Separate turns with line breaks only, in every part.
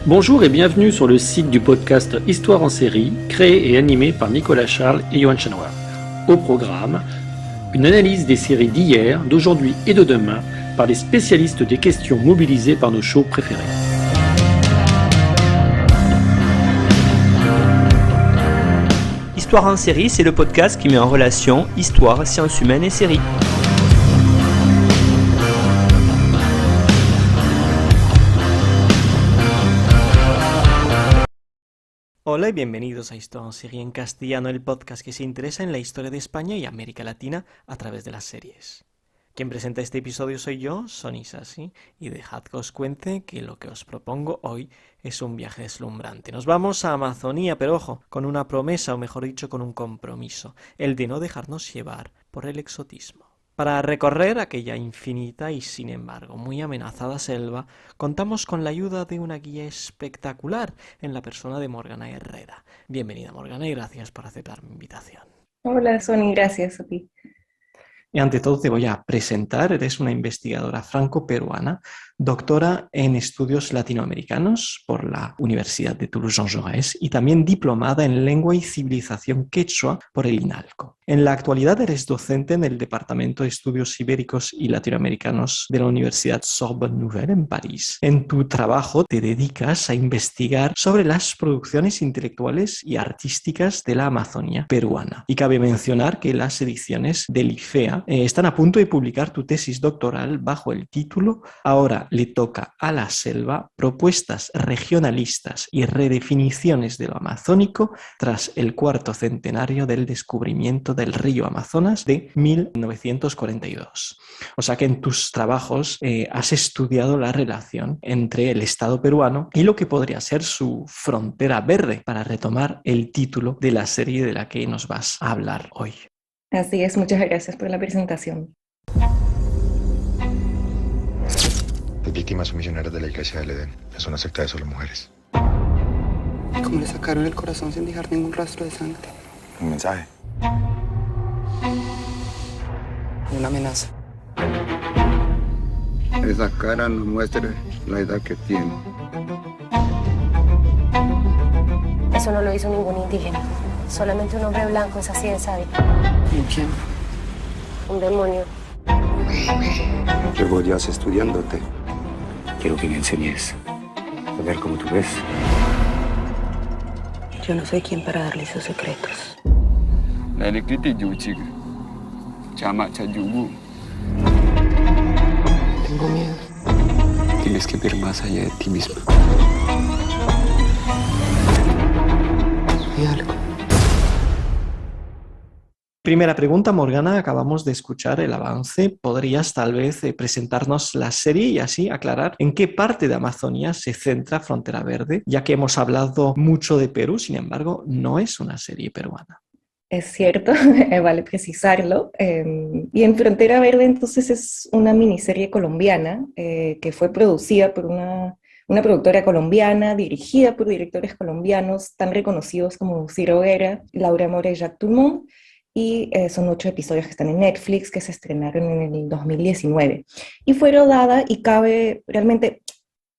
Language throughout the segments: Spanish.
Bonjour et bienvenue sur le site du podcast Histoire en série, créé et animé par Nicolas Charles et Johan Chanoir. Au programme, une analyse des séries d'hier, d'aujourd'hui et de demain par les spécialistes des questions mobilisées par nos shows préférés.
Histoire en série, c'est le podcast qui met en relation histoire, sciences humaines et séries. Hola y bienvenidos a Histoire en série en castellano, el podcast que se interesa en la historia de España y América Latina a través de las series. Quien presenta este episodio soy yo, Sonny Sassi, y dejad que os cuente que lo que os propongo hoy es un viaje deslumbrante. Nos vamos a Amazonía, pero ojo, con una promesa, o mejor dicho, con un compromiso, el de no dejarnos llevar por el exotismo. Para recorrer aquella infinita y, sin embargo, muy amenazada selva, contamos con la ayuda de una guía espectacular en la persona de Morgana Herrera. Bienvenida, Morgana, y gracias por aceptar mi invitación.
Hola, Sonny, gracias a ti.
Y ante todo te voy a presentar, eres una investigadora franco-peruana, doctora en estudios latinoamericanos por la Universidad de Toulouse-Jean Jaurès y también diplomada en lengua y civilización quechua por el INALCO. En la actualidad eres docente en el Departamento de Estudios Ibéricos y Latinoamericanos de la Universidad Sorbonne Nouvelle en París. En tu trabajo te dedicas a investigar sobre las producciones intelectuales y artísticas de la Amazonía peruana. Y cabe mencionar que las ediciones del IFEA están a punto de publicar tu tesis doctoral bajo el título Ahora le toca a la selva, propuestas regionalistas y redefiniciones de lo amazónico tras el cuarto centenario del descubrimiento del río Amazonas de 1942. O sea que en tus trabajos has estudiado la relación entre el Estado peruano y lo que podría ser su frontera verde, para retomar el título de la serie de la que nos vas a hablar hoy.
Así es, muchas gracias por la presentación.
Las víctimas son misioneras de la Iglesia del Edén. Es una secta de solo mujeres.
¿Cómo le sacaron el corazón sin dejar ningún rastro de sangre?
Un mensaje.
Una amenaza.
Esa cara no muestra la edad que tiene.
Eso no lo hizo ningún indígena. Solamente un hombre blanco es así de sabio.
¿Y quién?
Un demonio.
Llevo días estudiándote.
Quiero que me enseñes a ver como tú ves.
Yo no soy quien para darle sus secretos. Tengo miedo.
Tienes que ver más allá de ti misma.
Hay algo.
Primera pregunta, Morgana, acabamos de escuchar el avance. ¿Podrías tal vez presentarnos la serie y así aclarar en qué parte de Amazonía se centra Frontera Verde? Ya que hemos hablado mucho de Perú, sin embargo, no es una serie peruana.
Es cierto, vale precisarlo. Y en Frontera Verde entonces es una miniserie colombiana que fue producida por una productora colombiana, dirigida por directores colombianos tan reconocidos como Ciro Guerra, Laura Mora y Jacques Tourmont. Y son 8 episodios que están en Netflix, que se estrenaron en el 2019. Y fue rodada, y cabe realmente,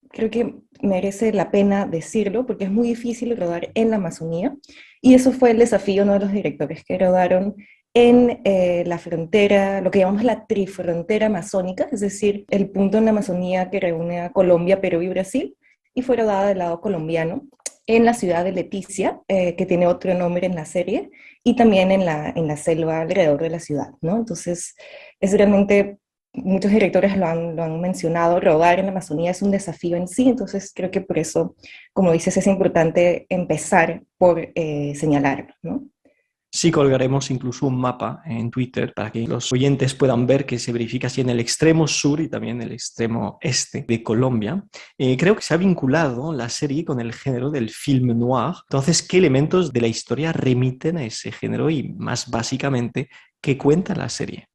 creo que merece la pena decirlo, porque es muy difícil rodar en la Amazonía, y eso fue el desafío, uno de los directores que rodaron en la frontera, lo que llamamos la trifrontera amazónica, es decir, el punto en la Amazonía que reúne a Colombia, Perú y Brasil, y fue rodada del lado colombiano, en la ciudad de Leticia, que tiene otro nombre en la serie, y también en la selva alrededor de la ciudad, ¿no? Entonces, es realmente, muchos directores lo han mencionado, rodar en la Amazonía es un desafío en sí, entonces creo que por eso, como dices, es importante empezar por señalarlo, ¿no?
Sí, colgaremos incluso un mapa en Twitter para que los oyentes puedan ver que se verifica así en el extremo sur y también el extremo este de Colombia. Creo que se ha vinculado la serie con el género del film noir. Entonces, ¿qué elementos de la historia remiten a ese género y, más básicamente, qué cuenta la serie?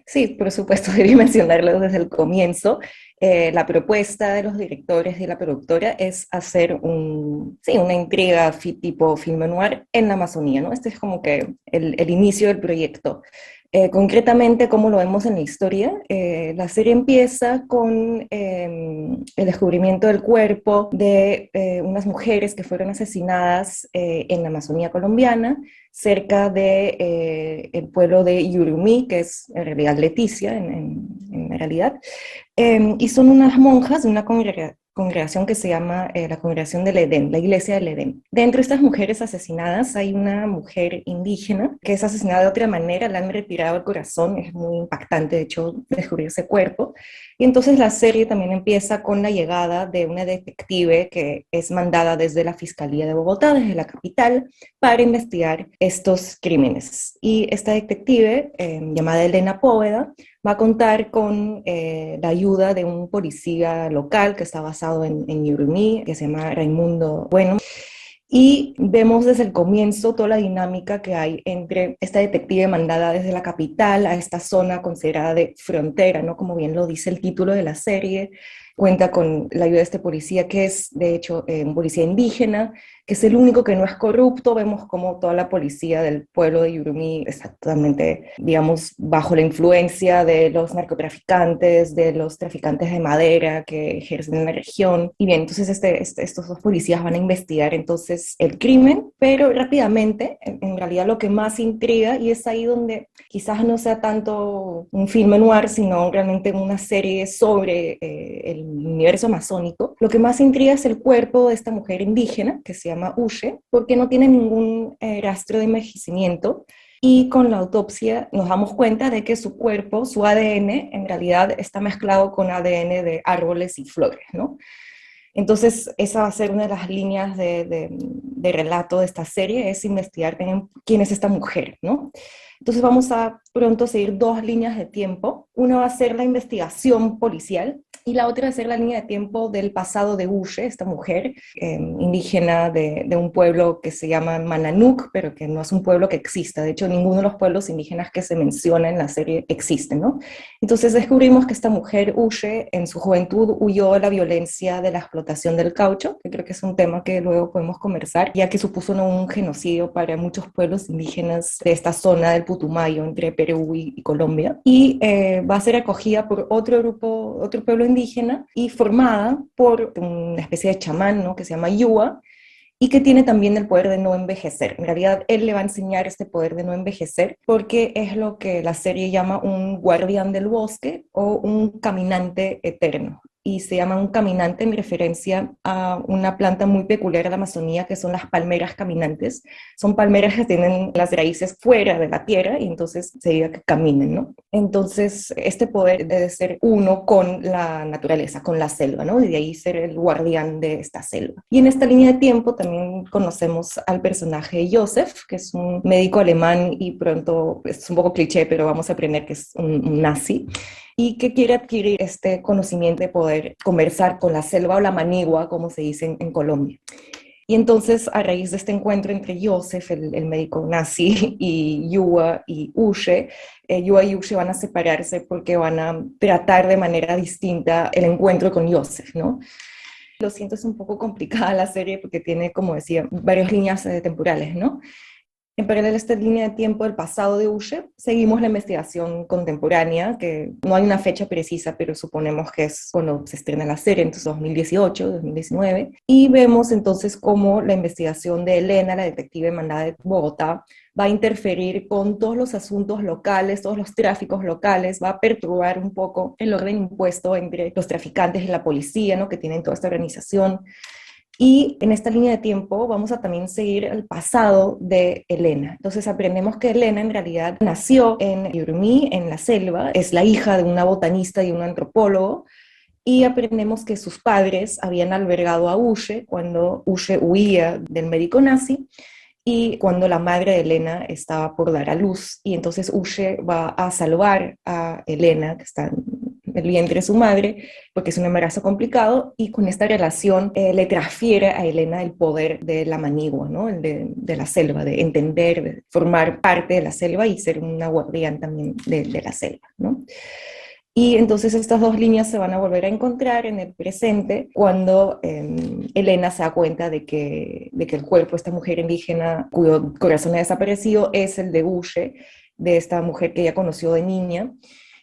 Sí, por supuesto, debí mencionarlo desde el comienzo. La propuesta de los directores y la productora es hacer una intriga tipo film noir en la Amazonía, ¿no? Este es como que el inicio del proyecto. Concretamente, como lo vemos en la historia, la serie empieza con el descubrimiento del cuerpo de unas mujeres que fueron asesinadas en la Amazonía colombiana, cerca de el pueblo de Yurumí, que es en realidad Leticia, en realidad, y son unas monjas de una congregación que se llama la Congregación del Edén, la Iglesia del Edén. Dentro de estas mujeres asesinadas hay una mujer indígena que es asesinada de otra manera, le han retirado el corazón, es muy impactante de hecho descubrir ese cuerpo. Y entonces la serie también empieza con la llegada de una detective que es mandada desde la Fiscalía de Bogotá, desde la capital, para investigar estos crímenes. Y esta detective, llamada Elena Póveda, va a contar con la ayuda de un policía local que está basado en Yurumí, que se llama Raimundo Bueno. Y vemos desde el comienzo toda la dinámica que hay entre esta detective mandada desde la capital a esta zona considerada de frontera, ¿no? Como bien lo dice el título de la serie, cuenta con la ayuda de este policía que es, de hecho, un policía indígena, que es el único que no es corrupto. Vemos como toda la policía del pueblo de Yurumí está totalmente, digamos, bajo la influencia de los narcotraficantes, de los traficantes de madera que ejercen en la región. Y bien, entonces estos dos policías van a investigar entonces el crimen, pero rápidamente, en realidad lo que más intriga, y es ahí donde quizás no sea tanto un filme noir, sino realmente una serie sobre el universo amazónico, lo que más intriga es el cuerpo de esta mujer indígena, que se llama Uche, porque no tiene ningún rastro de envejecimiento, y con la autopsia nos damos cuenta de que su cuerpo, su ADN, en realidad está mezclado con ADN de árboles y flores, ¿no? Entonces, esa va a ser una de las líneas de relato de esta serie, es investigar quién es esta mujer, ¿no? Entonces vamos a pronto seguir dos líneas de tiempo. Una va a ser la investigación policial y la otra va a ser la línea de tiempo del pasado de Uche, esta mujer indígena de un pueblo que se llama Mananuk, pero que no es un pueblo que exista. De hecho, ninguno de los pueblos indígenas que se menciona en la serie existe, ¿no? Entonces descubrimos que esta mujer, Uche, en su juventud huyó de la violencia de la explotación del caucho, que creo que es un tema que luego podemos conversar, ya que supuso un genocidio para muchos pueblos indígenas de esta zona del Putumayo, entre Perú y Colombia, y va a ser acogida por otro pueblo indígena y formada por una especie de chamán, ¿no? Que se llama Yua, y que tiene también el poder de no envejecer. En realidad, él le va a enseñar este poder de no envejecer porque es lo que la serie llama un guardián del bosque o un caminante eterno. Y se llama un caminante en referencia a una planta muy peculiar de la Amazonía, que son las palmeras caminantes. Son palmeras que tienen las raíces fuera de la tierra y entonces se diga que caminen, ¿no? Entonces, este poder debe ser uno con la naturaleza, con la selva, ¿no? Y de ahí ser el guardián de esta selva. Y en esta línea de tiempo también conocemos al personaje de Joseph, que es un médico alemán y pronto, es un poco cliché, pero vamos a aprender que es un nazi, y que quiere adquirir este conocimiento de poder conversar con la selva o la manigua, como se dice en Colombia. Y entonces, a raíz de este encuentro entre Joseph, el médico nazi, y Yua y Uche, Yua y Uche van a separarse porque van a tratar de manera distinta el encuentro con Joseph, ¿no? Lo siento, es un poco complicada la serie porque tiene, como decía, varias líneas temporales, ¿no? En paralelo a esta línea de tiempo del pasado de Uche, seguimos la investigación contemporánea, que no hay una fecha precisa, pero suponemos que es cuando se estrena la serie, entonces 2018, 2019, y vemos entonces cómo la investigación de Elena, la detective mandada de Bogotá, va a interferir con todos los asuntos locales, todos los tráficos locales, va a perturbar un poco el orden impuesto entre los traficantes y la policía, ¿no? Que tienen toda esta organización. Y en esta línea de tiempo vamos a también seguir el pasado de Elena. Entonces aprendemos que Elena en realidad nació en Yurumí, en la selva, es la hija de una botanista y un antropólogo, y aprendemos que sus padres habían albergado a Uche cuando Uche huía del médico nazi y cuando la madre de Elena estaba por dar a luz. Y entonces Uche va a salvar a Elena, que está el vientre de su madre, porque es un embarazo complicado, y con esta relación le transfiere a Elena el poder de la manigua, ¿no? El de la selva, de entender, de formar parte de la selva y ser una guardián también de la selva, ¿no? Y entonces estas dos líneas se van a volver a encontrar en el presente cuando Elena se da cuenta de que el cuerpo de esta mujer indígena cuyo corazón ha desaparecido es el de Uche, de esta mujer que ella conoció de niña.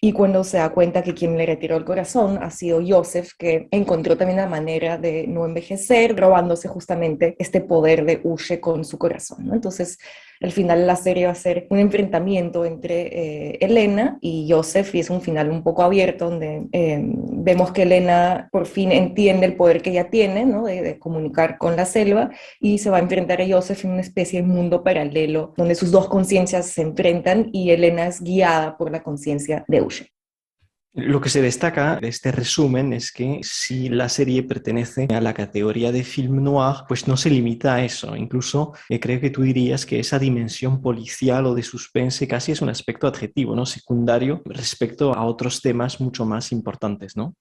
Y cuando se da cuenta que quien le retiró el corazón ha sido Joseph, que encontró también la manera de no envejecer, robándose justamente este poder de Ushe con su corazón, ¿no? Entonces, al final de la serie va a ser un enfrentamiento entre Elena y Joseph, y es un final un poco abierto, donde vemos que Elena por fin entiende el poder que ella tiene, ¿no? de comunicar con la selva, y se va a enfrentar a Joseph en una especie de mundo paralelo, donde sus dos conciencias se enfrentan, y Elena es guiada por la conciencia de Ushe.
Lo que se destaca de este resumen es que si la serie pertenece a la categoría de film noir, pues no se limita a eso. Incluso creo que tú dirías que esa dimensión policial o de suspense casi es un aspecto adjetivo, ¿no? Secundario respecto a otros temas mucho más importantes, ¿no?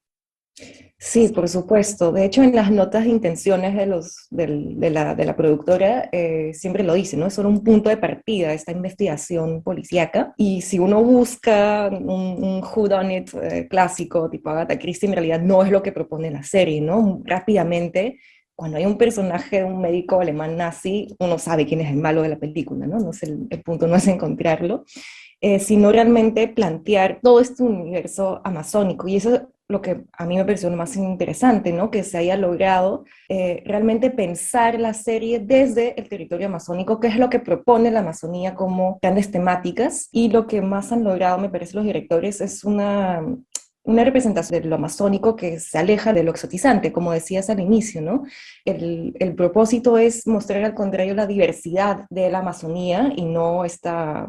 Sí, por supuesto. De hecho, en las notas de intenciones de la productora siempre lo dice, ¿no? Es solo un punto de partida esta investigación policíaca. Y si uno busca un whodunit clásico tipo Agatha Christie, en realidad no es lo que propone la serie, ¿no? Rápidamente, cuando hay un personaje, un médico alemán nazi, uno sabe quién es el malo de la película, ¿no? No es el punto no es encontrarlo, sino realmente plantear todo este universo amazónico. Y eso lo que a mí me pareció lo más interesante, ¿no? Que se haya logrado realmente pensar la serie desde el territorio amazónico, que es lo que propone la Amazonía como grandes temáticas, y lo que más han logrado, me parece, los directores es una representación de lo amazónico que se aleja de lo exotizante, como decías al inicio, ¿no? El propósito es mostrar al contrario la diversidad de la Amazonía y no esta...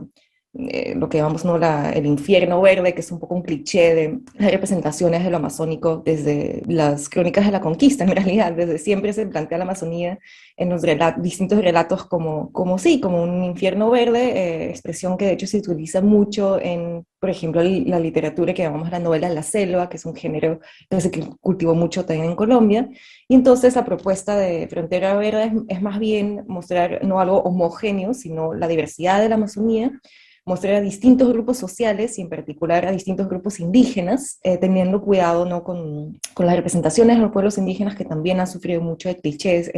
lo que llamamos, ¿no? El infierno verde, que es un poco un cliché de las representaciones de lo amazónico desde las crónicas de la conquista, en realidad. Desde siempre se plantea la Amazonía en los distintos relatos como un infierno verde, expresión que de hecho se utiliza mucho en, por ejemplo, la literatura que llamamos la novela de la selva, que es un género que se cultivó mucho también en Colombia. Y entonces la propuesta de Frontera Verde es más bien mostrar no algo homogéneo, sino la diversidad de la Amazonía, mostrar a distintos grupos sociales y en particular a distintos grupos indígenas, teniendo cuidado, ¿no? con las representaciones de los pueblos indígenas, que también han sufrido mucho de clichés,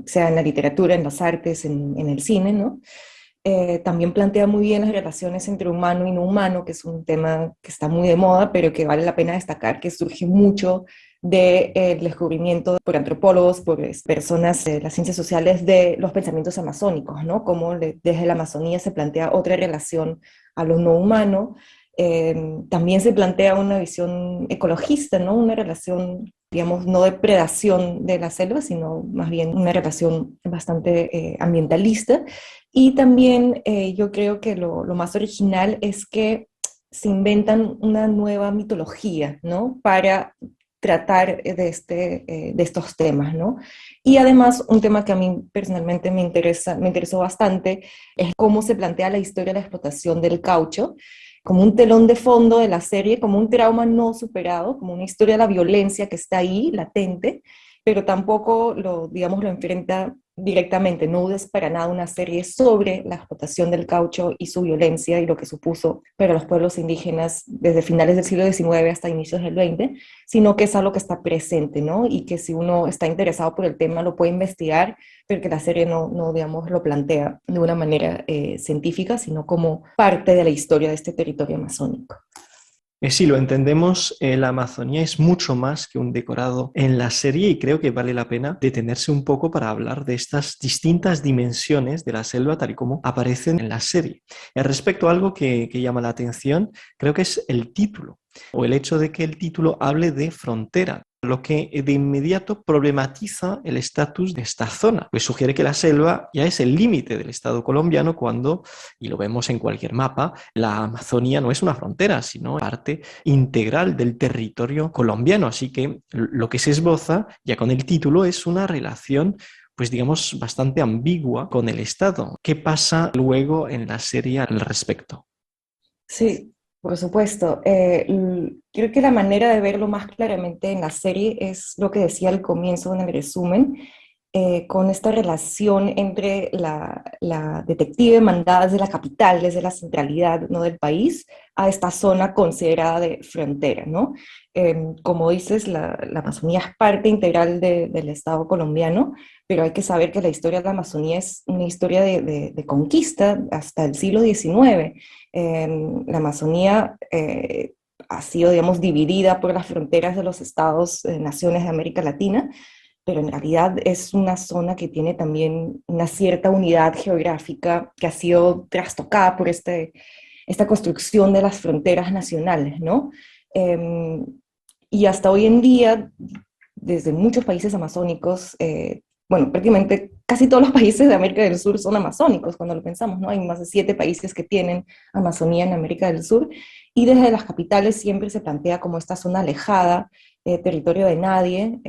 sea en la literatura, en las artes, en el cine, ¿no? También plantea muy bien las relaciones entre humano y no humano, que es un tema que está muy de moda, pero que vale la pena destacar que surge mucho del descubrimiento por antropólogos, por personas de las ciencias sociales, de los pensamientos amazónicos, ¿no? Cómo desde la Amazonía se plantea otra relación a lo no humano. También se plantea una visión ecologista, ¿no? Una relación, digamos, no de predación de la selva, sino más bien una relación bastante ambientalista. Y también yo creo que lo más original es que se inventan una nueva mitología, ¿no? Para tratar de estos temas, ¿no? Y además, un tema que a mí personalmente me interesó bastante, es cómo se plantea la historia de la explotación del caucho, como un telón de fondo de la serie, como un trauma no superado, como una historia de la violencia que está ahí, latente, pero tampoco lo enfrenta directamente. No es para nada una serie sobre la explotación del caucho y su violencia y lo que supuso para los pueblos indígenas desde finales del siglo XIX hasta inicios del XX, sino que es algo que está presente, ¿no? Y que si uno está interesado por el tema lo puede investigar, pero que la serie no lo plantea de una manera científica, sino como parte de la historia de este territorio amazónico.
Si lo entendemos, la Amazonía es mucho más que un decorado en la serie, y creo que vale la pena detenerse un poco para hablar de estas distintas dimensiones de la selva tal y como aparecen en la serie. Respecto a algo que llama la atención, creo que es el título, o el hecho de que el título hable de frontera, lo que de inmediato problematiza el estatus de esta zona, pues sugiere que la selva ya es el límite del Estado colombiano cuando, y lo vemos en cualquier mapa, la Amazonía no es una frontera, sino parte integral del territorio colombiano. Así que lo que se esboza ya con el título es una relación, pues digamos, bastante ambigua con el Estado. ¿Qué pasa luego en la serie al respecto?
Sí, por supuesto. Creo que la manera de verlo más claramente en la serie es lo que decía al comienzo en el resumen, con esta relación entre la detective mandada desde la capital, desde la centralidad, ¿no?, del país, a esta zona considerada de frontera, ¿no? Como dices, la Amazonía es parte integral del Estado colombiano, pero hay que saber que la historia de la Amazonía es una historia de conquista hasta el siglo XIX. La Amazonía ha sido, digamos, dividida por las fronteras de los estados, naciones de América Latina, pero en realidad es una zona que tiene también una cierta unidad geográfica que ha sido trastocada por esta construcción de las fronteras nacionales, ¿no? Eh, y hasta hoy en día, desde muchos países amazónicos, bueno, prácticamente casi todos los países de América del Sur son amazónicos, cuando lo pensamos, ¿no? Hay más de 7 países que tienen Amazonía en América del Sur, y desde las capitales siempre se plantea como esta zona alejada, territorio de nadie,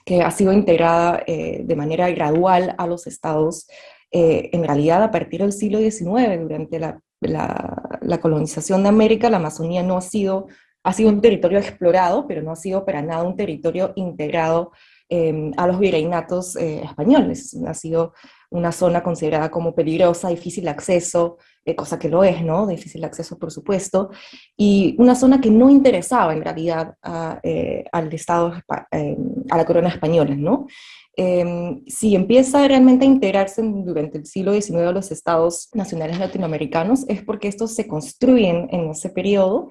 que ha sido integrada de manera gradual a los estados, en realidad a partir del siglo XIX, durante la colonización de América. La Amazonía no ha sido un territorio explorado, pero no ha sido para nada un territorio integrado a los virreinatos españoles. Ha sido una zona considerada como peligrosa, difícil de acceso, cosa que lo es, ¿no? Difícil de acceso, por supuesto, y una zona que no interesaba en realidad al Estado, a la corona española, ¿no? Si empieza realmente a integrarse durante el siglo XIX a los estados nacionales latinoamericanos, es porque estos se construyen en ese periodo,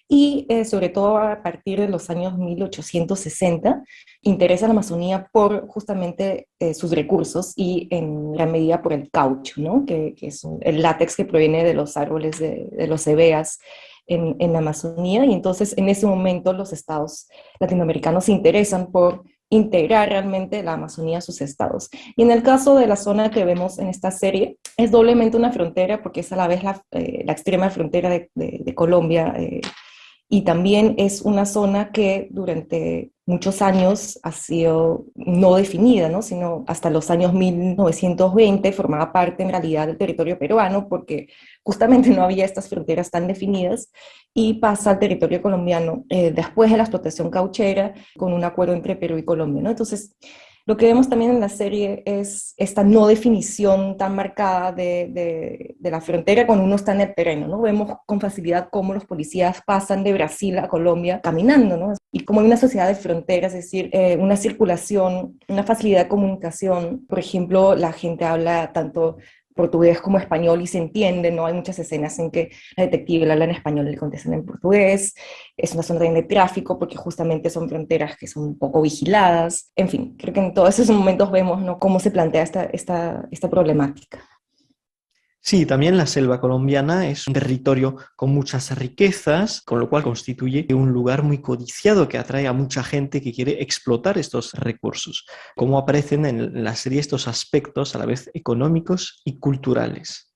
y sobre todo a partir de los años 1860, interesa a la Amazonía por justamente sus recursos y en gran medida por el caucho, ¿no? que es el látex que proviene de los árboles de los ebeas en la Amazonía, y entonces en ese momento los estados latinoamericanos se interesan por integrar realmente la Amazonía a sus estados. Y en el caso de la zona que vemos en esta serie, es doblemente una frontera porque es a la vez la extrema frontera de Colombia, y también es una zona que durante muchos años ha sido no definida, ¿no?, sino hasta los años 1920 formaba parte en realidad del territorio peruano, porque justamente no había estas fronteras tan definidas, y pasa al territorio colombiano después de la explotación cauchera, con un acuerdo entre Perú y Colombia, ¿no? Entonces, lo que vemos también en la serie es esta no definición tan marcada de la frontera cuando uno está en el terreno, ¿no? Vemos con facilidad cómo los policías pasan de Brasil a Colombia caminando, ¿no? Y como hay una sociedad de fronteras, es decir, una circulación, una facilidad de comunicación. Por ejemplo, la gente habla tanto portugués como español y se entiende, ¿no? Hay muchas escenas en que la detective le habla en español y le contestan en portugués. Es una zona también de tráfico porque justamente son fronteras que son un poco vigiladas. En fin, creo que en todos esos momentos vemos, ¿no?, cómo se plantea esta problemática.
Sí, también la selva colombiana es un territorio con muchas riquezas, con lo cual constituye un lugar muy codiciado que atrae a mucha gente que quiere explotar estos recursos. Cómo aparecen en la serie estos aspectos a la vez económicos y culturales.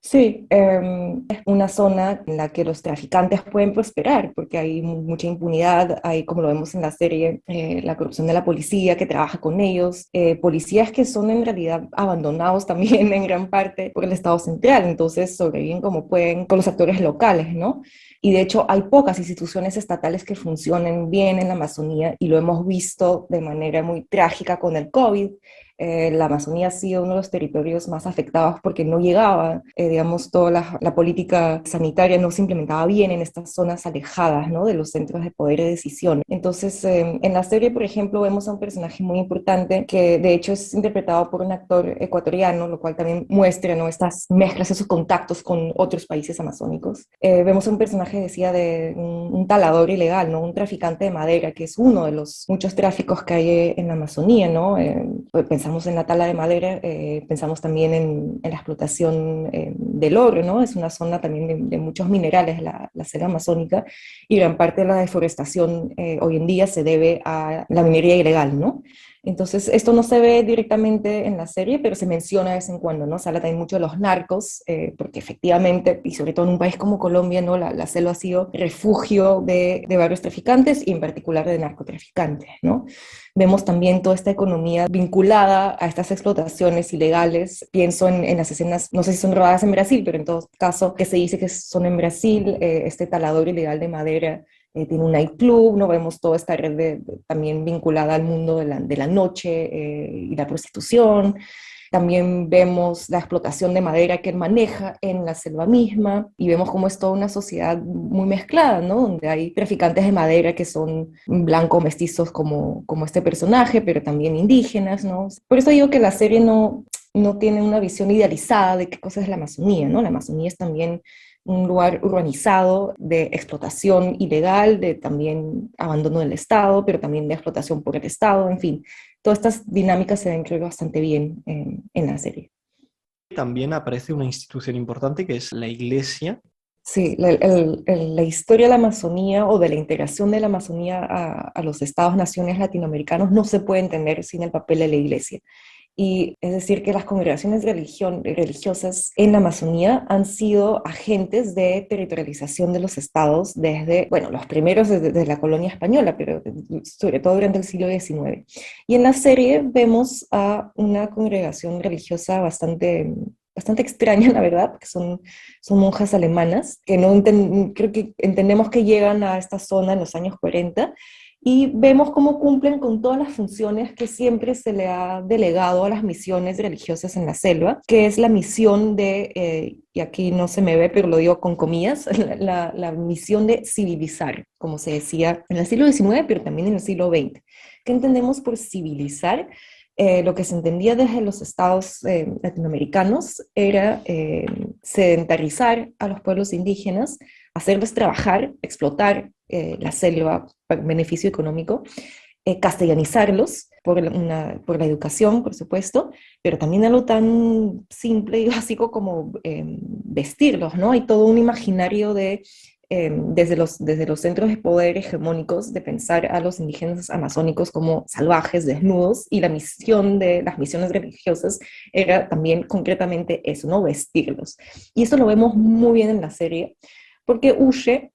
Sí, es una zona en la que los traficantes pueden prosperar porque hay mucha impunidad, hay, como lo vemos en la serie, la corrupción de la policía que trabaja con ellos, policías que son en realidad abandonados también en gran parte por el Estado central, entonces sobreviven como pueden con los actores locales, ¿no? Y de hecho hay pocas instituciones estatales que funcionen bien en la Amazonía, y lo hemos visto de manera muy trágica con el COVID. La Amazonía ha sido uno de los territorios más afectados porque no llegaba, digamos, toda la política sanitaria no se implementaba bien en estas zonas alejadas, ¿no?, de los centros de poder y decisión. Entonces, en la serie, por ejemplo, vemos a un personaje muy importante que de hecho es interpretado por un actor ecuatoriano, lo cual también muestra, ¿no?, estas mezclas, esos contactos con otros países amazónicos. Vemos a un personaje, decía, de un talador ilegal, ¿no?, un traficante de madera, que es uno de los muchos tráficos que hay en la Amazonía, ¿no? Pensamos en la tala de madera, pensamos también en la explotación del oro, ¿no? Es una zona también de muchos minerales, la selva amazónica, y gran parte de la deforestación hoy en día se debe a la minería ilegal, ¿no? Entonces, esto no se ve directamente en la serie, pero se menciona de vez en cuando, ¿no? Se habla también mucho de los narcos, porque efectivamente, y sobre todo en un país como Colombia, ¿no?, la selva ha sido refugio de varios traficantes, y en particular de narcotraficantes, ¿no? Vemos también toda esta economía vinculada a estas explotaciones ilegales. Pienso en las escenas, no sé si son rodadas en Brasil, pero en todo caso que se dice que son en Brasil, este talador ilegal de madera tiene un nightclub, ¿no? Vemos toda esta red también vinculada al mundo de la noche y la prostitución. También vemos la explotación de madera que él maneja en la selva misma y vemos cómo es toda una sociedad muy mezclada, ¿no? Donde hay traficantes de madera que son blancos mestizos como este personaje, pero también indígenas, ¿no? Por eso digo que la serie no tiene una visión idealizada de qué cosa es la Amazonía, ¿no? La Amazonía es también un lugar urbanizado de explotación ilegal, de también abandono del Estado, pero también de explotación por el Estado, en fin. Todas estas dinámicas se ven, creo, bastante bien en la serie.
También aparece una institución importante que es la Iglesia.
Sí, la historia de la Amazonía o de la integración de la Amazonía a los estados-naciones latinoamericanos no se puede entender sin el papel de la Iglesia. Y es decir, que las congregaciones religiosas en la Amazonía han sido agentes de territorialización de los estados desde, bueno, los primeros desde la colonia española, pero sobre todo durante el siglo XIX. Y en la serie vemos a una congregación religiosa bastante extraña, la verdad, que son monjas alemanas, que creo que entendemos que llegan a esta zona en los años 40, y vemos cómo cumplen con todas las funciones que siempre se le ha delegado a las misiones religiosas en la selva, que es la misión y aquí no se me ve, pero lo digo con comillas, la misión de civilizar, como se decía en el siglo XIX, pero también en el siglo XX. ¿Qué entendemos por civilizar? Lo que se entendía desde los estados latinoamericanos era sedentarizar a los pueblos indígenas, hacerles trabajar, explotar la selva para beneficio económico, castellanizarlos por la educación, por supuesto, pero también algo tan simple y básico como vestirlos, ¿no? Hay todo un imaginario desde los centros de poder hegemónicos de pensar a los indígenas amazónicos como salvajes, desnudos, y la misión de las misiones religiosas era también concretamente eso, ¿no? Vestirlos. Y eso lo vemos muy bien en la serie, porque Uche,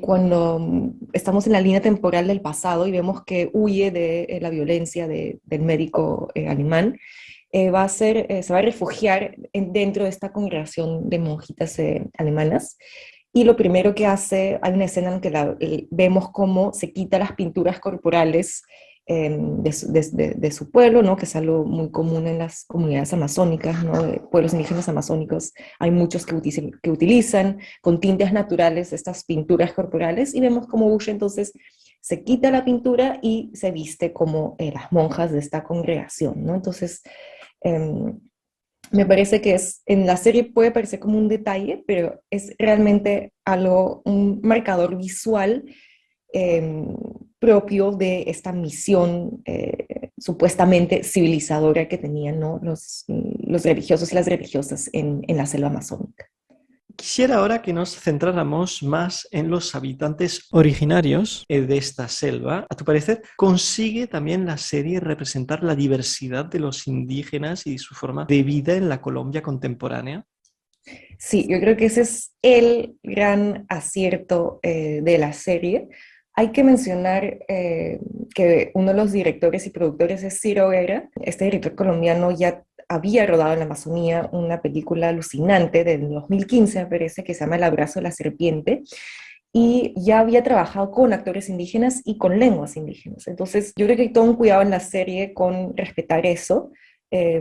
cuando estamos en la línea temporal del pasado y vemos que huye de la violencia del médico alemán, se va a refugiar dentro de esta congregación de monjitas alemanas. Y lo primero que hace, hay una escena en que vemos cómo se quita las pinturas corporales de su pueblo, ¿no? Que es algo muy común en las comunidades amazónicas, ¿no? De pueblos indígenas amazónicos. Hay muchos que utilizan con tintes naturales estas pinturas corporales, y vemos cómo Uche entonces se quita la pintura y se viste como las monjas de esta congregación, ¿no? Entonces, me parece que en la serie puede parecer como un detalle, pero es realmente un marcador visual propio de esta misión supuestamente civilizadora que tenían, ¿no? los religiosos y las religiosas en la selva amazónica.
Quisiera ahora que nos centráramos más en los habitantes originarios de esta selva. A tu parecer, ¿consigue también la serie representar la diversidad de los indígenas y su forma de vida en la Colombia contemporánea?
Sí, yo creo que ese es el gran acierto de la serie. Hay que mencionar que uno de los directores y productores es Ciro Guerra. Este director colombiano ya había rodado en la Amazonía una película alucinante del 2015, me parece, que se llama El abrazo de la serpiente, y ya había trabajado con actores indígenas y con lenguas indígenas. Entonces, yo creo que hay todo un cuidado en la serie con respetar eso,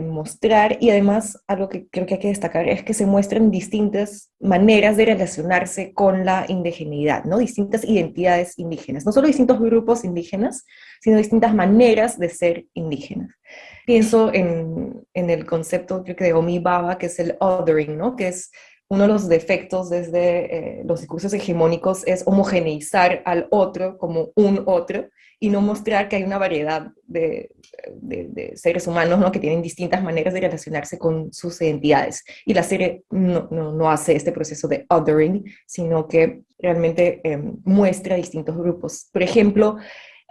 mostrar, y además algo que creo que hay que destacar es que se muestran distintas maneras de relacionarse con la indigeneidad, ¿no? Distintas identidades indígenas, no solo distintos grupos indígenas, sino distintas maneras de ser indígenas. Pienso en el concepto, creo que de Homi Bhabha, que es el othering, ¿no? Que es uno de los defectos desde los discursos hegemónicos, es homogeneizar al otro como un otro y no mostrar que hay una variedad de seres humanos, ¿no? Que tienen distintas maneras de relacionarse con sus identidades. Y la serie no hace este proceso de othering, sino que realmente muestra distintos grupos. Por ejemplo,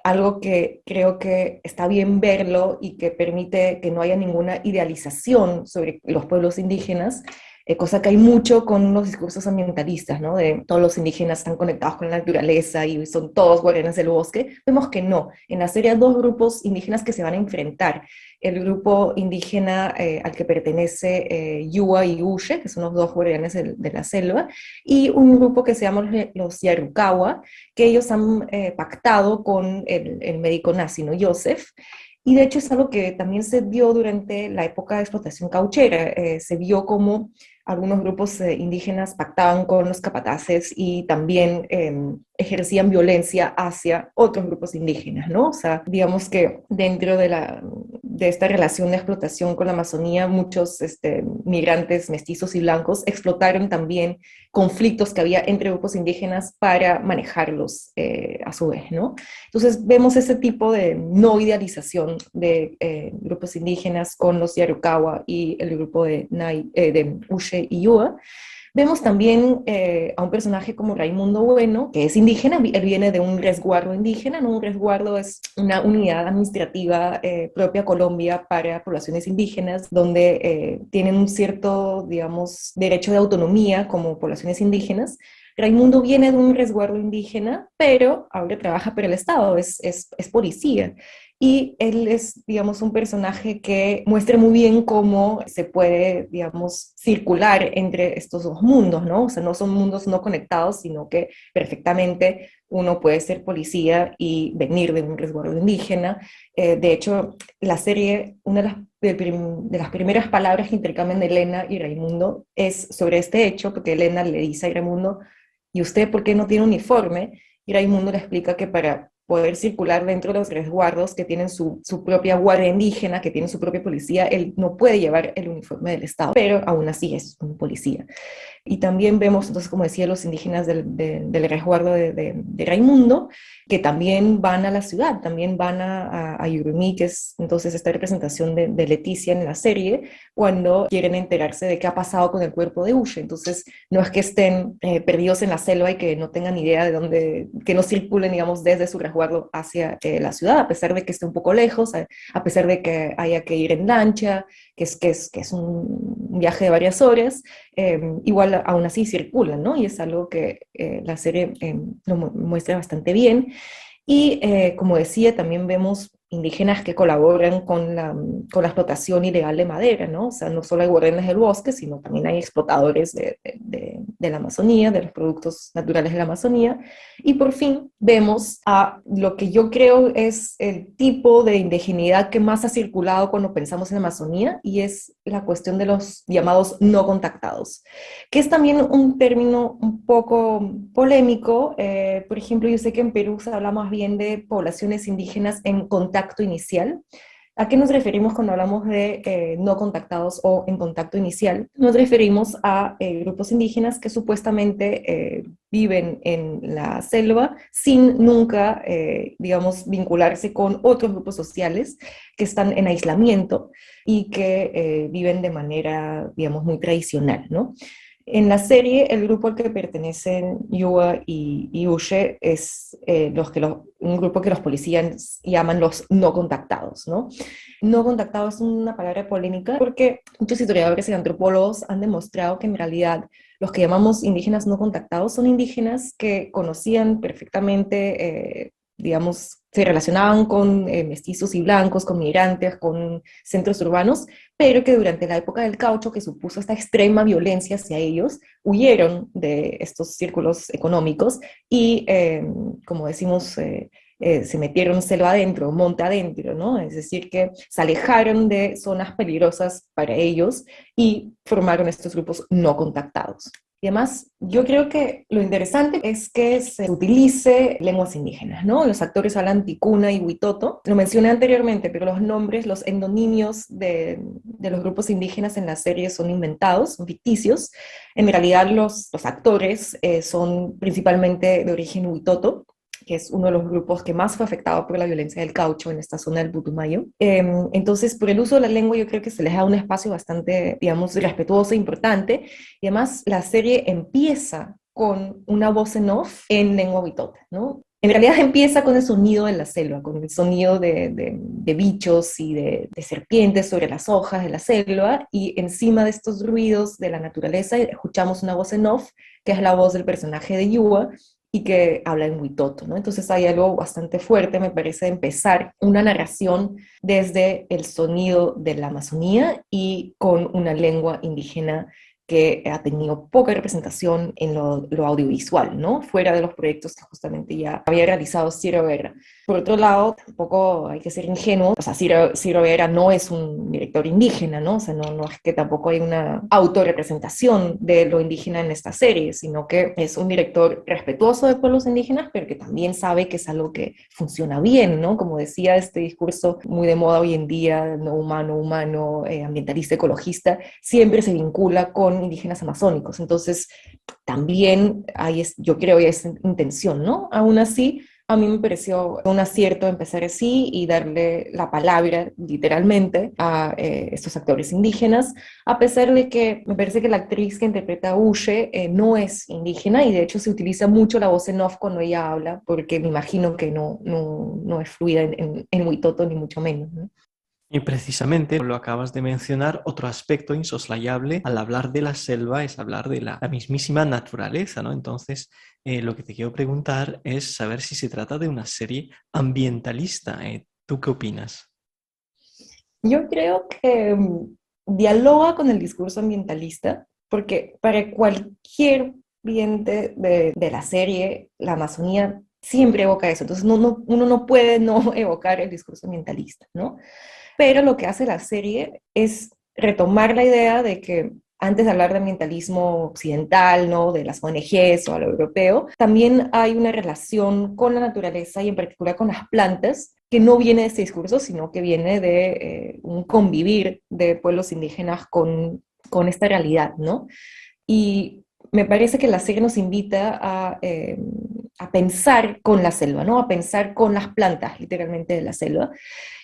algo que creo que está bien verlo y que permite que no haya ninguna idealización sobre los pueblos indígenas cosa que hay mucho con los discursos ambientalistas, ¿no? De todos los indígenas están conectados con la naturaleza y son todos guardianes del bosque. Vemos que no. En la serie hay dos grupos indígenas que se van a enfrentar. El grupo indígena al que pertenece Yua y Uche, que son los dos guardianes de la selva, y un grupo que se llama los Yarucawa, que ellos han pactado con el médico nazi, ¿no? Joseph. Y de hecho es algo que también se vio durante la época de explotación cauchera. Se vio como algunos grupos indígenas pactaban con los capataces y también ejercían violencia hacia otros grupos indígenas, ¿no? O sea, digamos que dentro de esta relación de explotación con la Amazonía, muchos migrantes mestizos y blancos explotaron también conflictos que había entre grupos indígenas para manejarlos a su vez, ¿no? Entonces vemos ese tipo de no idealización de grupos indígenas con los Yarucawa y el grupo de Uche y Yua. Vemos también a un personaje como Raimundo Bueno, que es indígena, él viene de un resguardo indígena, ¿no? Un resguardo es una unidad administrativa propia a Colombia para poblaciones indígenas, donde tienen un cierto, digamos, derecho de autonomía como poblaciones indígenas. Raimundo viene de un resguardo indígena, pero ahora trabaja para el Estado, es policía. Y él es, digamos, un personaje que muestra muy bien cómo se puede, digamos, circular entre estos dos mundos, ¿no? O sea, no son mundos no conectados, sino que perfectamente uno puede ser policía y venir de un resguardo indígena. De hecho, la serie, una de las primeras palabras que intercambian Elena y Raimundo es sobre este hecho, porque Elena le dice a Raimundo, ¿y usted por qué no tiene uniforme? Y Raimundo le explica que para poder circular dentro de los resguardos que tienen su propia guardia indígena, que tienen su propia policía, él no puede llevar el uniforme del Estado, pero aún así es un policía. Y también vemos, entonces, como decía, los indígenas del resguardo de Raimundo, que también van a la ciudad, también van a Yurumí, que es entonces esta representación de Leticia en la serie, cuando quieren enterarse de qué ha pasado con el cuerpo de Uche. Entonces, no es que estén perdidos en la selva y que no tengan idea de dónde, que no circulen, digamos, desde su resguardo hacia la ciudad, a pesar de que esté un poco lejos, a pesar de que haya que ir en lancha, que es un viaje de varias horas, igual aún así circulan, ¿no? Y es algo que la serie lo muestra bastante bien. Y como decía, también vemos indígenas que colaboran con la explotación ilegal de madera, ¿no? O sea, no solo hay guardianes del bosque, sino también hay explotadores de la Amazonía, de los productos naturales de la Amazonía. Y por fin vemos a lo que yo creo es el tipo de indigeneidad que más ha circulado cuando pensamos en la Amazonía, y es la cuestión de los llamados no contactados, que es también un término un poco polémico. Por ejemplo, yo sé que en Perú se habla más bien de poblaciones indígenas en contacto inicial. ¿A qué nos referimos cuando hablamos de no contactados o en contacto inicial? Nos referimos a grupos indígenas que supuestamente viven en la selva sin nunca, digamos, vincularse con otros grupos sociales que están en aislamiento y que viven de manera, digamos, muy tradicional, ¿no? En la serie, el grupo al que pertenecen Yua y Uche es un grupo que los policías llaman los no contactados, ¿no? No contactado es una palabra polémica porque muchos historiadores y antropólogos han demostrado que en realidad los que llamamos indígenas no contactados son indígenas que conocían perfectamente, digamos, se relacionaban con mestizos y blancos, con migrantes, con centros urbanos, pero que durante la época del caucho, que supuso esta extrema violencia hacia ellos, huyeron de estos círculos económicos y, como decimos, se metieron selva adentro, monte adentro, ¿no? Es decir, que se alejaron de zonas peligrosas para ellos y formaron estos grupos no contactados. Y además, yo creo que lo interesante es que se utilice lenguas indígenas, ¿no? Los actores hablan ticuna y huitoto. Lo mencioné anteriormente, pero los nombres, los endonimios de los grupos indígenas en la serie son inventados, son ficticios. En realidad, los actores son principalmente de origen huitoto, que es uno de los grupos que más fue afectado por la violencia del caucho en esta zona del Putumayo. Entonces, por el uso de la lengua, yo creo que se les da un espacio bastante, digamos, respetuoso e importante, y además la serie empieza con una voz en off en lengua huitoto, ¿no? En realidad empieza con el sonido de la selva, con el sonido de bichos y de serpientes sobre las hojas de la selva, y encima de estos ruidos de la naturaleza escuchamos una voz en off, que es la voz del personaje de Yua, y que habla en huitoto, ¿no? Entonces hay algo bastante fuerte, me parece, de empezar una narración desde el sonido de la Amazonía y con una lengua indígena que ha tenido poca representación en lo audiovisual, ¿no? Fuera de los proyectos que justamente ya había realizado Ciro Vera. Por otro lado, tampoco hay que ser ingenuo, o sea, Ciro Vera no es un director indígena, ¿no? O sea, no es que tampoco hay una autorrepresentación de lo indígena en esta serie, sino que es un director respetuoso de pueblos indígenas, pero que también sabe que es algo que funciona bien, ¿no? Como decía, este discurso muy de moda hoy en día, no humano, ambientalista, ecologista, siempre se vincula con indígenas amazónicos. Entonces, también yo creo que hay esa intención, ¿no? Aún así, a mí me pareció un acierto empezar así y darle la palabra, literalmente, a estos actores indígenas, a pesar de que me parece que la actriz que interpreta a Uche no es indígena, y de hecho se utiliza mucho la voz en off cuando ella habla, porque me imagino que no es fluida en huitoto, ni mucho menos, ¿no?
Y precisamente lo acabas de mencionar, otro aspecto insoslayable al hablar de la selva es hablar de la mismísima naturaleza, ¿no? Entonces, lo que te quiero preguntar es saber si se trata de una serie ambientalista. ¿Tú qué opinas?
Yo creo que dialoga con el discurso ambientalista, porque para cualquier viente de la serie, la Amazonía siempre evoca eso. Entonces uno no puede no evocar el discurso ambientalista, ¿no? Pero lo que hace la serie es retomar la idea de que antes de hablar de ambientalismo occidental, ¿no? De las ONGs o a lo europeo, también hay una relación con la naturaleza y en particular con las plantas, que no viene de este discurso, sino que viene de un convivir de pueblos indígenas con esta realidad, ¿no? Y me parece que la serie nos invita a pensar con la selva, ¿no? A pensar con las plantas, literalmente, de la selva,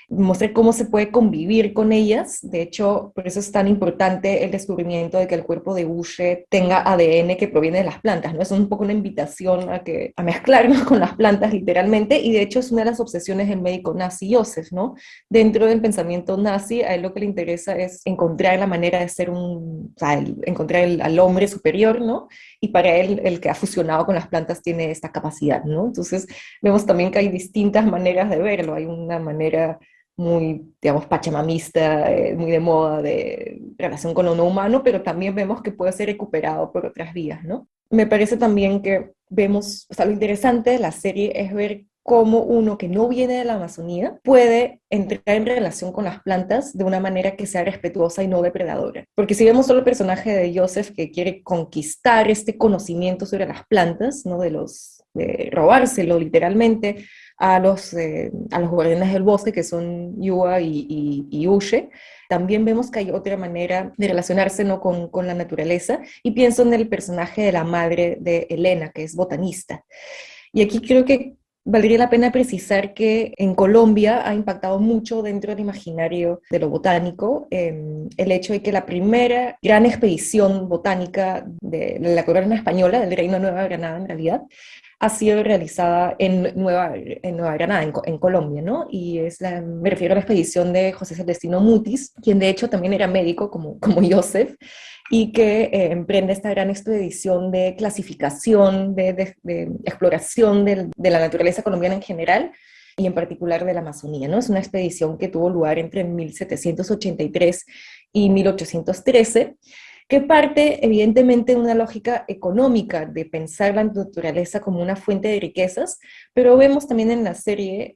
mostrar cómo se puede convivir con ellas. De hecho, por eso es tan importante el descubrimiento de que el cuerpo de Uche tenga ADN que proviene de las plantas, ¿no? Es un poco una invitación a mezclarnos con las plantas, literalmente, y de hecho es una de las obsesiones del médico nazi Joseph, ¿no? Dentro del pensamiento nazi, a él lo que le interesa es encontrar la manera de ser encontrar al hombre superior, ¿no? Y para él, el que ha fusionado con las plantas tiene esta capacidad, ¿no? Entonces, vemos también que hay distintas maneras de verlo. Hay una manera muy, digamos, pachamamista, muy de moda, de relación con lo no humano, pero también vemos que puede ser recuperado por otras vías, ¿no? Me parece también que vemos, o sea, lo interesante de la serie es ver cómo uno que no viene de la Amazonía puede entrar en relación con las plantas de una manera que sea respetuosa y no depredadora. Porque si vemos solo el personaje de Joseph que quiere conquistar este conocimiento sobre las plantas, ¿no? De robárselo literalmente a los guardianes del bosque, que son Yua y Uche, también vemos que hay otra manera de relacionarse, ¿no? con la naturaleza, y pienso en el personaje de la madre de Elena, que es botanista. Y aquí creo que valdría la pena precisar que en Colombia ha impactado mucho dentro del imaginario de lo botánico el hecho de que la primera gran expedición botánica de la corona española, del Reino de Nueva Granada en realidad, ha sido realizada en Nueva Granada, en Colombia, ¿no? Y me refiero a la expedición de José Celestino Mutis, quien de hecho también era médico como Joseph, y que emprende esta gran expedición de clasificación, de exploración de la naturaleza colombiana en general, y en particular de la Amazonía, ¿no? Es una expedición que tuvo lugar entre 1783 y 1813, que parte evidentemente de una lógica económica de pensar la naturaleza como una fuente de riquezas, pero vemos también en la serie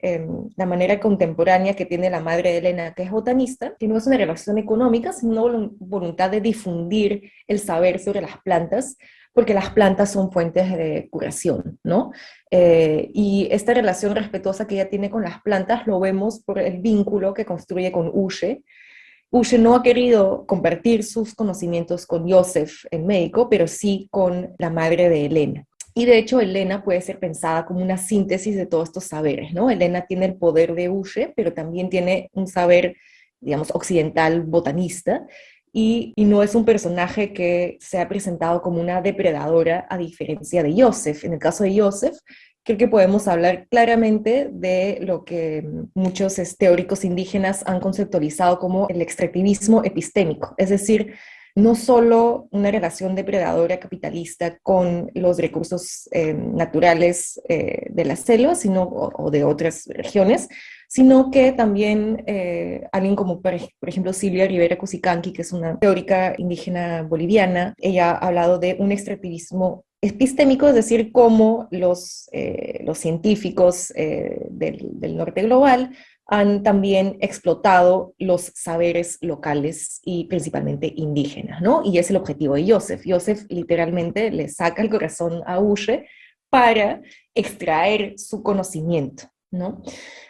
la manera contemporánea que tiene la madre de Elena, que es botanista, que no es una relación económica, sino una voluntad de difundir el saber sobre las plantas, porque las plantas son fuentes de curación, ¿no? Y esta relación respetuosa que ella tiene con las plantas lo vemos por el vínculo que construye con Uche. Uche no ha querido compartir sus conocimientos con Joseph, el médico, pero sí con la madre de Elena. Y de hecho, Elena puede ser pensada como una síntesis de todos estos saberes, ¿no? Elena tiene el poder de Uche, pero también tiene un saber, digamos, occidental botanista, y no es un personaje que se ha presentado como una depredadora, a diferencia de Joseph. En el caso de Joseph, creo que podemos hablar claramente de lo que muchos teóricos indígenas han conceptualizado como el extractivismo epistémico, es decir, no solo una relación depredadora capitalista con los recursos naturales de la selva, o de otras regiones, sino que también alguien como, por ejemplo, Silvia Rivera Cusicanqui, que es una teórica indígena boliviana, ella ha hablado de un extractivismo epistémico, es decir, cómo los científicos del norte global han también explotado los saberes locales y principalmente indígenas, ¿no? Y es el objetivo de Joseph. Joseph literalmente le saca el corazón a Uche para extraer su conocimiento, ¿no?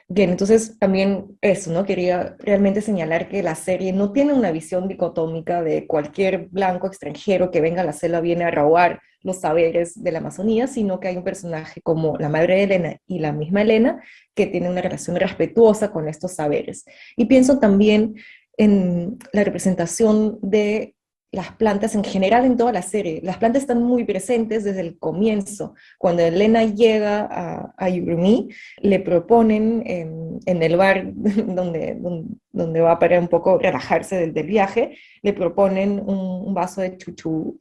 Bien, entonces también eso, ¿no? Quería realmente señalar que la serie no tiene una visión dicotómica de cualquier blanco extranjero que venga a la selva viene a robar los saberes de la Amazonía, sino que hay un personaje como la madre de Elena y la misma Elena que tiene una relación respetuosa con estos saberes. Y pienso también en la representación de las plantas en general en toda la serie. Las plantas están muy presentes desde el comienzo. Cuando Elena llega a Yurumí, le proponen en el bar donde va para un poco relajarse del viaje, le proponen un vaso de chuchu,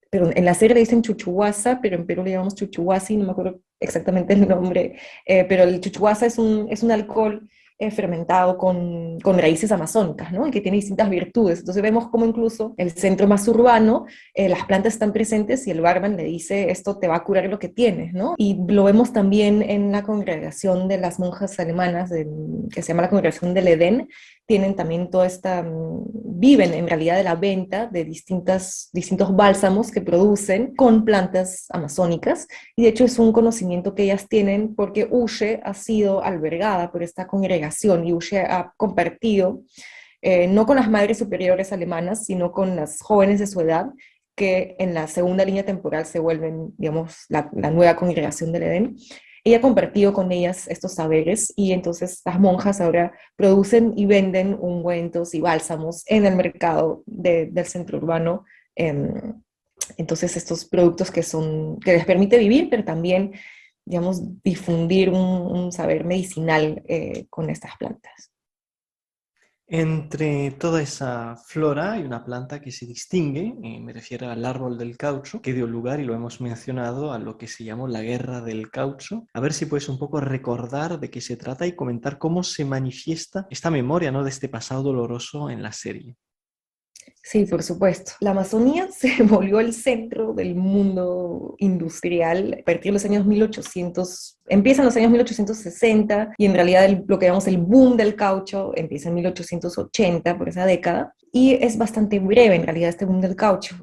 perdón, en la serie le dicen chuchuhuasa, pero en Perú le llamamos chuchuhuasi, no me acuerdo exactamente el nombre, pero el chuchuhuasa es un alcohol fermentado con raíces amazónicas, ¿no? Y que tiene distintas virtudes. Entonces vemos cómo incluso el centro más urbano, las plantas están presentes y el barman le dice, esto te va a curar lo que tienes, ¿no? Y lo vemos también en la congregación de las monjas alemanas, que se llama la congregación del Edén, tienen también toda esta, viven en realidad de la venta de distintos bálsamos que producen con plantas amazónicas, y de hecho es un conocimiento que ellas tienen porque Uche ha sido albergada por esta congregación y Uche ha compartido, no con las madres superiores alemanas, sino con las jóvenes de su edad, que en la segunda línea temporal se vuelven, digamos, la nueva congregación del Edén. Ella ha compartido con ellas estos saberes y entonces las monjas ahora producen y venden ungüentos y bálsamos en el mercado del centro urbano. Entonces estos productos que les permite vivir, pero también, digamos, difundir un saber medicinal con estas plantas.
Entre toda esa flora hay una planta que se distingue, me refiero al árbol del caucho, que dio lugar, y lo hemos mencionado, a lo que se llamó la Guerra del Caucho. A ver si puedes un poco recordar de qué se trata y comentar cómo se manifiesta esta memoria, ¿no?, de este pasado doloroso en la serie.
Sí, por supuesto. La Amazonía se volvió el centro del mundo industrial a partir de los años 1800, empiezan los años 1860 y en realidad lo que llamamos el boom del caucho empieza en 1880, por esa década, y es bastante breve en realidad este boom del caucho.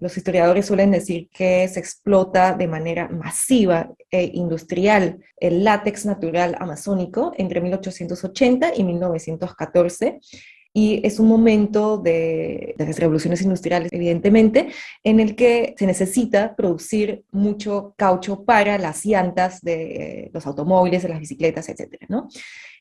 Los historiadores suelen decir que se explota de manera masiva e industrial el látex natural amazónico entre 1880 y 1914, y es un momento de las revoluciones industriales, evidentemente, en el que se necesita producir mucho caucho para las llantas de los automóviles, de las bicicletas, etcétera, ¿no?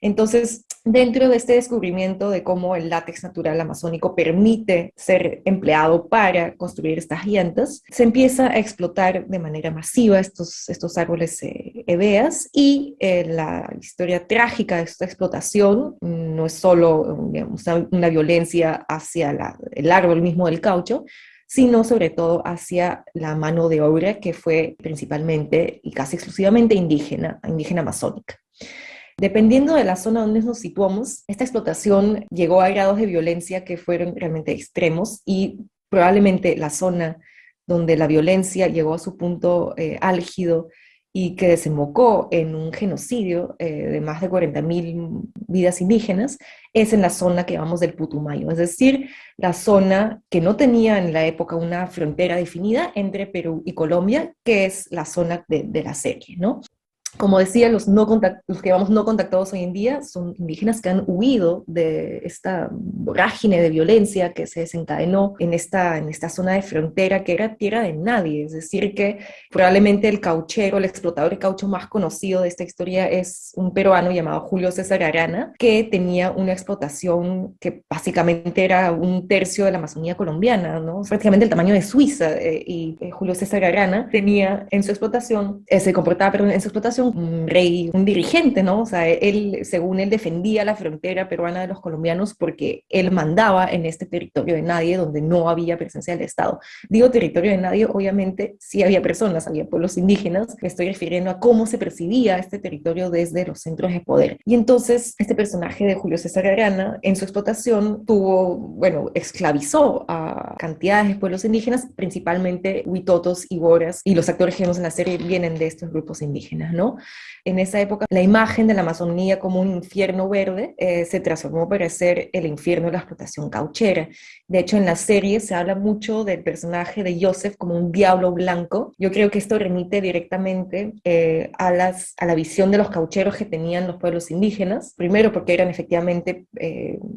Entonces, dentro de este descubrimiento de cómo el látex natural amazónico permite ser empleado para construir estas llantas, se empieza a explotar de manera masiva estos árboles hebeas, y la historia trágica de esta explotación no es solo, digamos, una violencia hacia el árbol mismo del caucho, sino sobre todo hacia la mano de obra que fue principalmente y casi exclusivamente indígena amazónica. Dependiendo de la zona donde nos situamos, esta explotación llegó a grados de violencia que fueron realmente extremos, y probablemente la zona donde la violencia llegó a su punto álgido y que desembocó en un genocidio de más de 40.000 vidas indígenas, es en la zona que llamamos del Putumayo, es decir, la zona que no tenía en la época una frontera definida entre Perú y Colombia, que es la zona de la serie, ¿no? como decía, los que llamamos no contactados hoy en día son indígenas que han huido de esta vorágine de violencia que se desencadenó en esta zona de frontera que era tierra de nadie. Es decir, que probablemente el cauchero, el explotador de caucho más conocido de esta historia es un peruano llamado Julio César Arana, que tenía una explotación que básicamente era 1/3 de la Amazonía colombiana, ¿no? Prácticamente el tamaño de Suiza. Y Julio César Arana tenía en su explotación, se comportaba, perdón, en su explotación un rey, un dirigente, ¿no? O sea, él, según él, defendía la frontera peruana de los colombianos porque él mandaba en este territorio de nadie donde no había presencia del Estado. Digo territorio de nadie, obviamente sí había personas, había pueblos indígenas, me estoy refiriendo a cómo se percibía este territorio desde los centros de poder. Y entonces este personaje de Julio César Arana en su explotación esclavizó a cantidades de pueblos indígenas, principalmente huitotos y boras, y los actores que vemos en la serie vienen de estos grupos indígenas, ¿no? En esa época, la imagen de la Amazonía como un infierno verde se transformó para ser el infierno de la explotación cauchera. De hecho, en la serie se habla mucho del personaje de Joseph como un diablo blanco. Yo creo que esto remite directamente a la visión de los caucheros que tenían los pueblos indígenas. Primero, porque eran efectivamente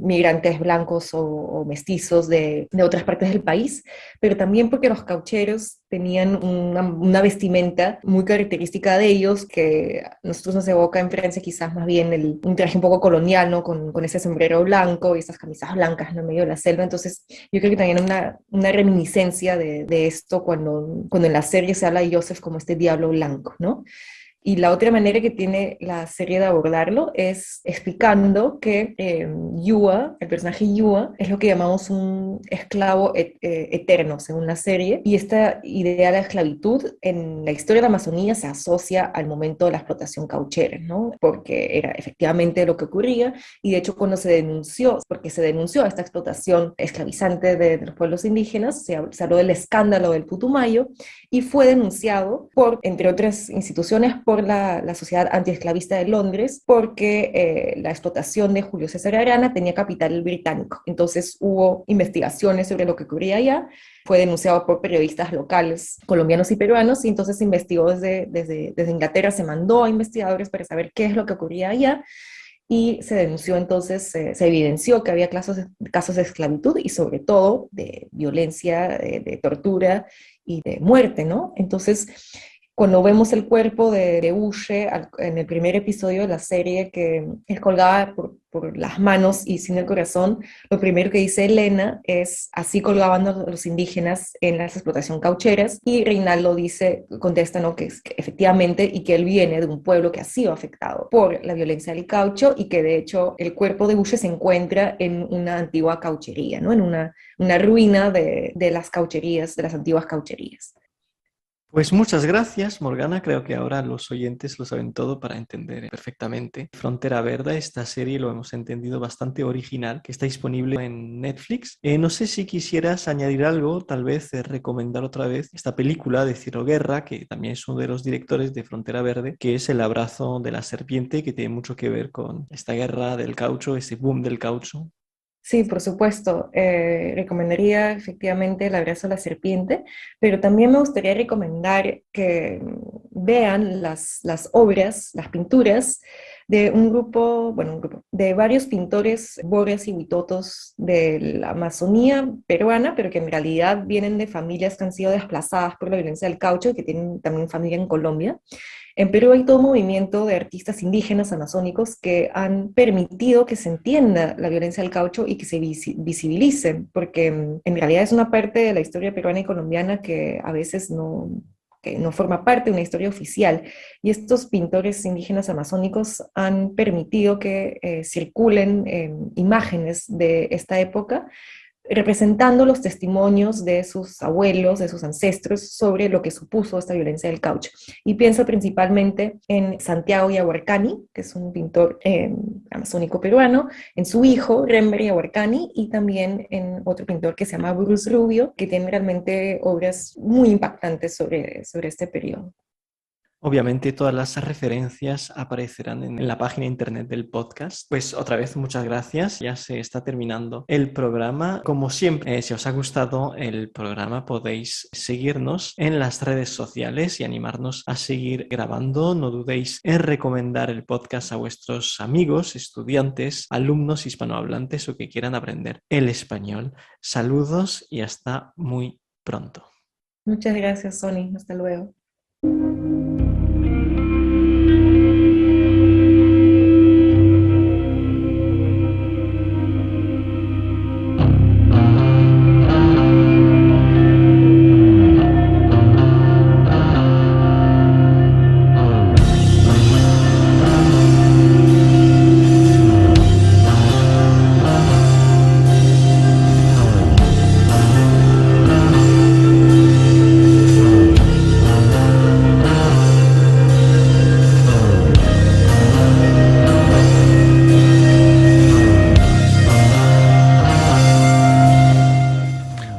migrantes blancos o mestizos de otras partes del país, pero también porque los caucheros tenían una vestimenta muy característica de ellos, que nosotros nos evoca en Francia quizás más bien un traje un poco colonial, ¿no? Con ese sombrero blanco y esas camisas blancas, ¿no? En medio de la selva. Entonces yo creo que también una reminiscencia de esto cuando en la serie se habla de Joseph como este diablo blanco, ¿no? Y la otra manera que tiene la serie de abordarlo es explicando que Yua, el personaje Yua, es lo que llamamos un esclavo eterno, según la serie. Y esta idea de la esclavitud en la historia de la Amazonía se asocia al momento de la explotación cauchera, ¿no? Porque era efectivamente lo que ocurría. Y de hecho, cuando se denunció esta explotación esclavizante de los pueblos indígenas, se habló del escándalo del Putumayo y fue denunciado por, entre otras instituciones, por la Sociedad Antiesclavista de Londres, porque la explotación de Julio César Arana tenía capital británico. Entonces hubo investigaciones sobre lo que ocurría allá, fue denunciado por periodistas locales colombianos y peruanos, y entonces se investigó desde Inglaterra, se mandó a investigadores para saber qué es lo que ocurría allá, y se denunció entonces, se evidenció que había casos de esclavitud y sobre todo de violencia, de tortura y de muerte, ¿no? Entonces, cuando vemos el cuerpo de Uche en el primer episodio de la serie, que es colgada por las manos y sin el corazón, lo primero que dice Elena es: así colgaban los indígenas en la explotación caucheras, y Reinaldo contesta, ¿no? que efectivamente, y que él viene de un pueblo que ha sido afectado por la violencia del caucho, y que de hecho el cuerpo de Uche se encuentra en una antigua cauchería, ¿no? En una ruina de las caucherías, de las antiguas caucherías.
Pues muchas gracias, Morgana. Creo que ahora los oyentes lo saben todo para entender perfectamente Frontera Verde. Esta serie lo hemos entendido bastante original, que está disponible en Netflix. No sé si quisieras añadir algo, tal vez recomendar otra vez esta película de Ciro Guerra, que también es uno de los directores de Frontera Verde, que es El abrazo de la serpiente, que tiene mucho que ver con esta guerra del caucho, ese boom del caucho.
Sí, por supuesto. Recomendaría efectivamente El abrazo a la serpiente, pero también me gustaría recomendar que vean las obras, las pinturas de un grupo de varios pintores boreas y huitotos de la Amazonía peruana, pero que en realidad vienen de familias que han sido desplazadas por la violencia del caucho y que tienen también familia en Colombia. En Perú hay todo un movimiento de artistas indígenas amazónicos que han permitido que se entienda la violencia del caucho y que se visibilice, porque en realidad es una parte de la historia peruana y colombiana que a veces que no forma parte de una historia oficial. Y estos pintores indígenas amazónicos han permitido que circulen imágenes de esta época, representando los testimonios de sus abuelos, de sus ancestros, sobre lo que supuso esta violencia del caucho. Y pienso principalmente en Santiago Yahuarcani, que es un pintor amazónico peruano, en su hijo, Rember Yahuarcani, y también en otro pintor que se llama Bruce Rubio, que tiene realmente obras muy impactantes sobre este periodo.
Obviamente todas las referencias aparecerán en la página internet del podcast. Pues otra vez muchas gracias, ya se está terminando el programa. Como siempre, si os ha gustado el programa podéis seguirnos en las redes sociales y animarnos a seguir grabando. No dudéis en recomendar el podcast a vuestros amigos, estudiantes, alumnos hispanohablantes o que quieran aprender el español. Saludos y hasta muy pronto.
Muchas gracias, Sony. Hasta luego.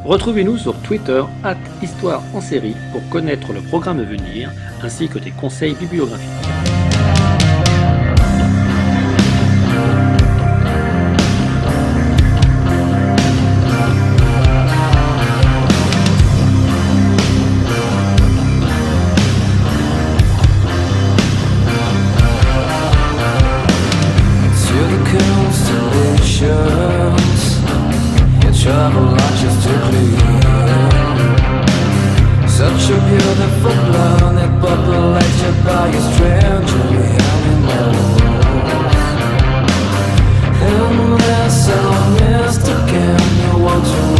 Retrouvez-nous sur Twitter @Histoire en série pour connaître le programme à venir ainsi que des conseils bibliographiques.
Travel logistically, such a beautiful planet populated by a strangely animals. Endless and mystic, and you want to